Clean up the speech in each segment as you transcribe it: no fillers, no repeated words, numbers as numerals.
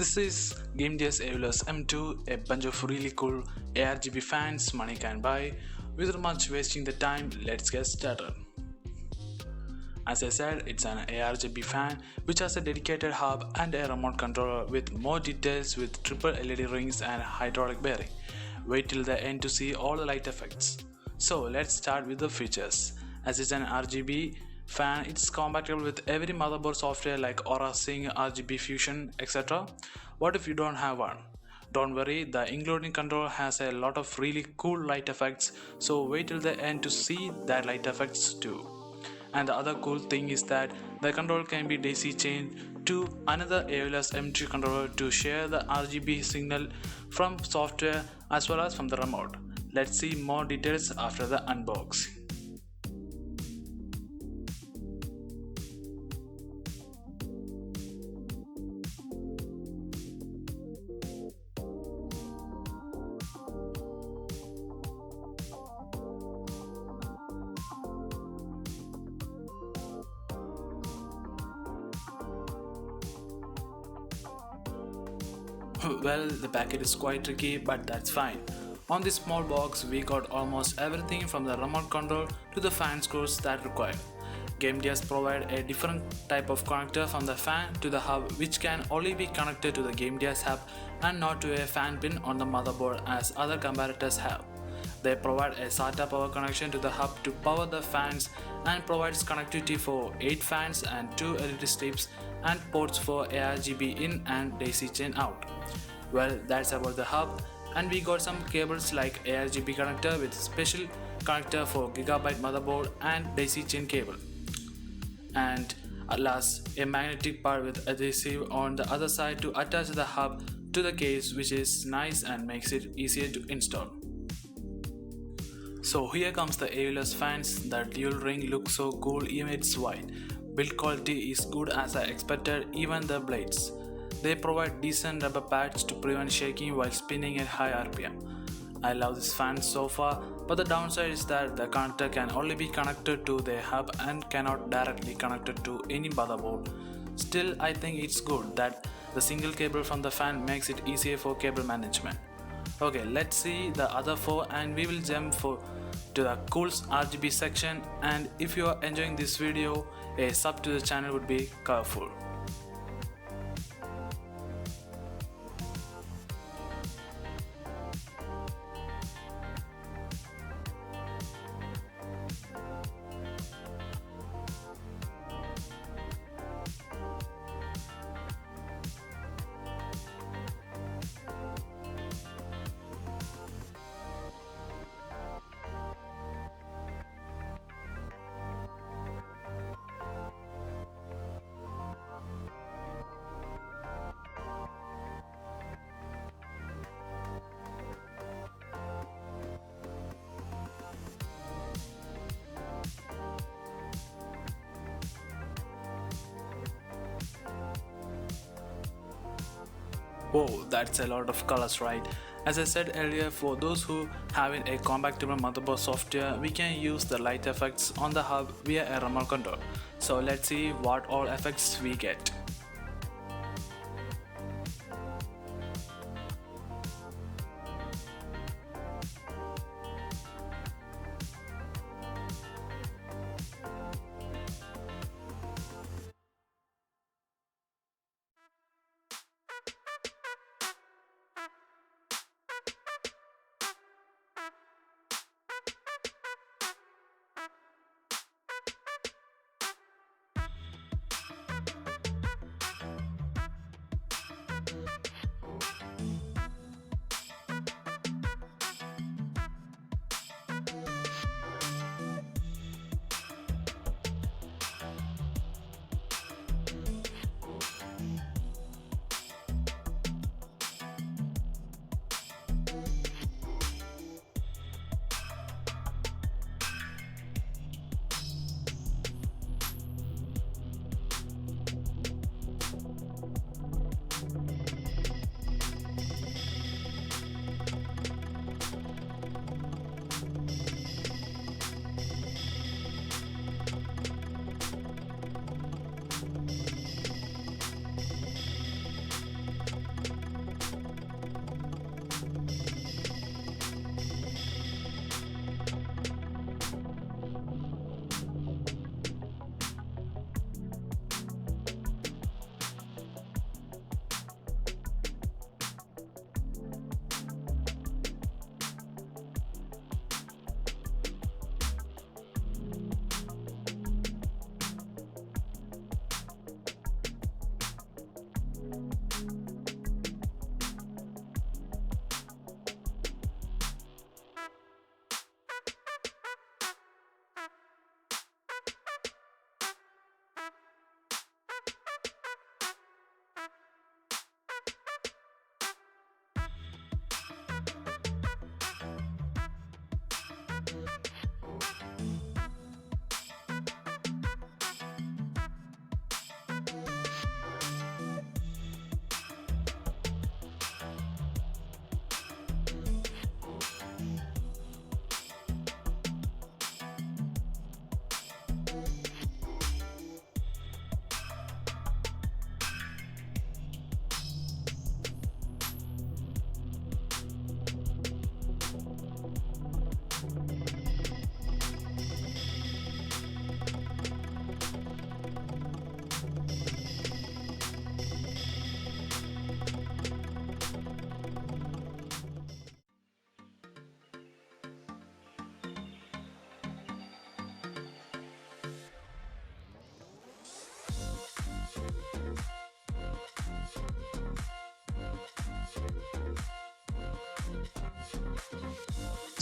This is Gamdias Aeolus M2, a bunch of really cool ARGB fans money can buy. Without much wasting the time, let's get started. As I said, it's an ARGB fan which has a dedicated hub and a remote controller with more details with triple LED rings and hydraulic bearing. Wait till the end to see all the light effects. So let's start with the features. As it's an RGB fan, it's compatible with every motherboard software like Aura Sync, RGB Fusion, etc. What if you don't have one? Don't worry, the including controller has a lot of really cool light effects, so wait till the end to see that light effects too. And the other cool thing is that the controller can be daisy chained to another Aeolus M2 controller to share the RGB signal from software as well as from the remote. Let's see more details after the unboxing. Well, the packet is quite tricky, but that's fine. On this small box, we got almost everything from the remote control to the fan screws that required. Gamdias provide a different type of connector from the fan to the hub, which can only be connected to the Gamdias hub and not to a fan pin on the motherboard as other competitors have. They provide a SATA power connection to the hub to power the fans and provides connectivity for 8 fans and 2 LED strips and ports for ARGB in and daisy chain out. Well, that's about the hub, and we got some cables like ARGB connector with special connector for gigabyte motherboard and daisy chain cable. And last, a magnetic part with adhesive on the other side to attach the hub to the case, which is nice and makes it easier to install. So here comes the Aeolus fans. The dual ring looks so cool even it's white. Build quality is good as I expected, even the blades. They provide decent rubber pads to prevent shaking while spinning at high RPM. I love this fan so far, but the downside is that the connector can only be connected to the hub and cannot directly connect it to any motherboard. Still, I think it's good that the single cable from the fan makes it easier for cable management. Okay, let's see the other 4 and we will jump to the cool RGB section, and if you are enjoying this video, a sub to the channel would be powerful. Whoa, that's a lot of colors, right? As I said earlier, for those who having a compatible motherboard software, we can use the light effects on the hub via a remote control. So let's see what all effects we get.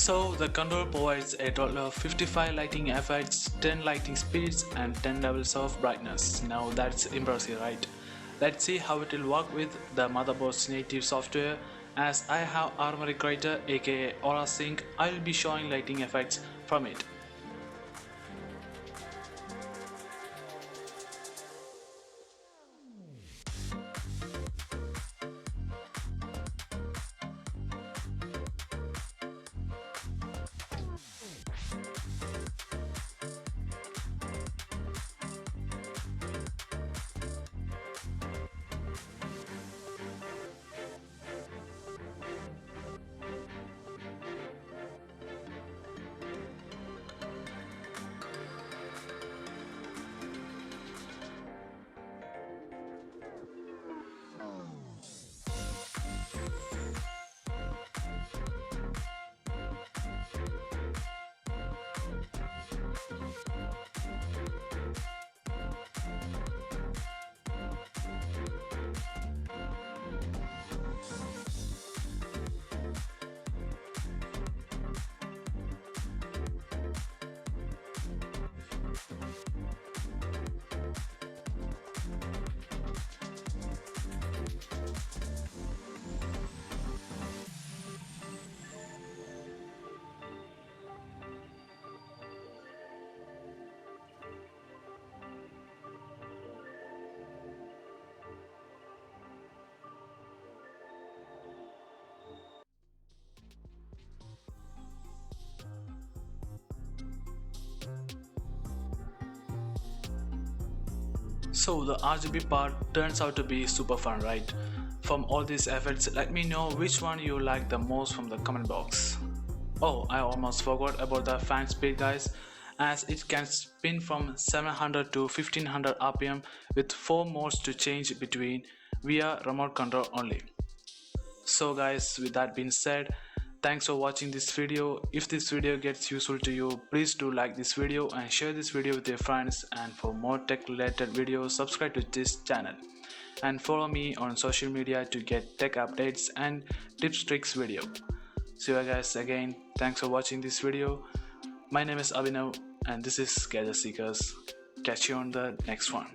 So the controller provides a total of 55 lighting effects, 10 lighting speeds and 10 levels of brightness. Now that's impressive, right? Let's see how it will work with the motherboard's native software. As I have Armory Creator aka Aura Sync, I will be showing lighting effects from it. So the RGB part turns out to be super fun, right? From all these effects, let me know which one you like the most from the comment box. Oh, I almost forgot about the fan speed, guys, as it can spin from 700 to 1500 RPM with 4 modes to change between via remote control only. So guys, with that being said, thanks for watching this video. If this video gets useful to you, please do like this video and share this video with your friends, and for more tech related videos, subscribe to this channel and follow me on social media to get tech updates and tips tricks video. See you guys again. Thanks for watching this video. My name is Abhinav and this is Gadget Seekers. Catch you on the next one.